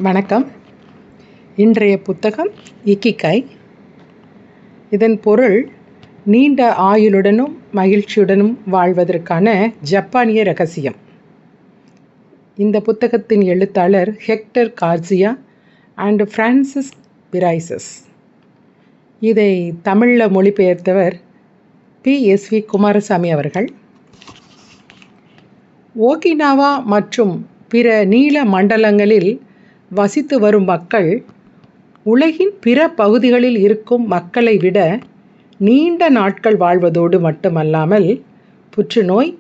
வணக்கம். இன்றைய புத்தகம் இக்கிகாய். இதன் பொருள் நீண்ட ஆயுளுடனும் மகிழ்ச்சியுடனும் வாழ்வதற்கான ஜப்பானிய ரகசியம். இந்த புத்தகத்தின் எழுத்தாளர் ஹெக்டர் கார்சியா அண்ட் ஃப்ரான்சிஸ் பிரைசஸ். இதை தமிழில் மொழிபெயர்த்தவர் PSV குமாரசாமி அவர்கள். ஓகினாவா மற்றும் பிற நீல மண்டலங்களில் வசித்து வரும் மக்கள் உலகின் பிற பகுதிகளில் இருக்கும் மக்களை விட நீண்ட நாட்கள் வாழ்வதோடு மட்டுமல்லாமல் புற்றுநோய்,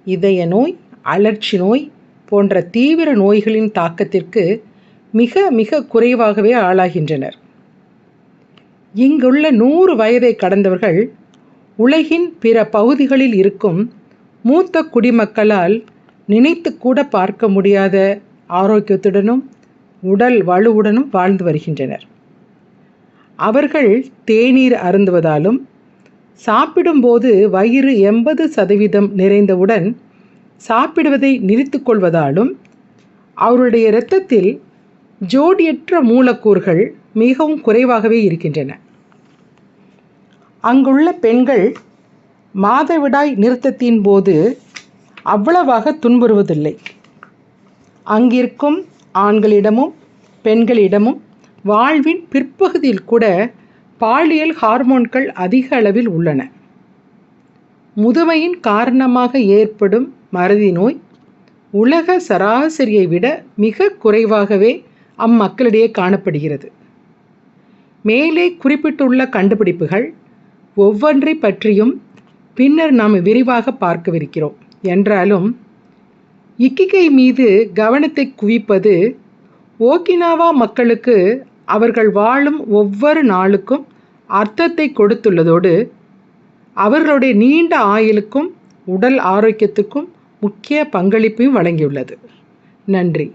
இதய நோய், அழற்சி நோய் போன்ற தீவிர நோய்களின் தாக்கத்திற்கு மிக மிக குறைவாகவே ஆளாகின்றனர். இங்குள்ள 100 வயதை கடந்தவர்கள் உலகின் பிற பகுதிகளில் இருக்கும் மூத்த குடிமக்களால் நினைத்து கூட பார்க்க முடியாத ஆரோக்கியத்துடனும் உடல் வலுவுடனும் வாழ்ந்து வருகின்றனர். அவர்கள் தேநீர் அருந்துவதாலும் சாப்பிடும்போது வயிறு 80% நிறைந்தவுடன் சாப்பிடுவதை நிறுத்து கொள்வதாலும் அவருடைய இரத்தத்தில் ஜோடியற்ற மூலக்கூறுகள் மிகவும் குறைவாகவே இருக்கின்றன. அங்குள்ள பெண்கள் மாதவிடாய் நிறுத்தத்தின் போது அவ்வளவாக துன்புறுவதில்லை. அங்கிருக்கும் ஆண்களிடமும் பெண்களிடமும் வாழ்வின் பிற்பகுதியில் கூட பாலியல் ஹார்மோன்கள் அதிக அளவில் உள்ளன. முதுமையின் காரணமாக ஏற்படும் மறதி நோய் உலக சராசரியை விட மிக குறைவாகவே அம்மக்களிடையே காணப்படுகிறது. மேலே குறிப்பிட்டுள்ள கண்டுபிடிப்புகள் ஒவ்வொன்றை பற்றியும் பின்னர் நாம் விரிவாக பார்க்கவிருக்கிறோம். என்றாலும் இக்கிகை மீது கவனத்தை குவிப்பது ஓகினாவா மக்களுக்கு அவர்கள் வாழும் ஒவ்வொரு நாளுக்கும் அர்த்தத்தை கொடுத்துள்ளதோடு அவர்களுடைய நீண்ட ஆயுளுக்கும் உடல் ஆரோக்கியத்துக்கும் முக்கிய பங்களிப்பையும் வழங்கியுள்ளது. நன்றி.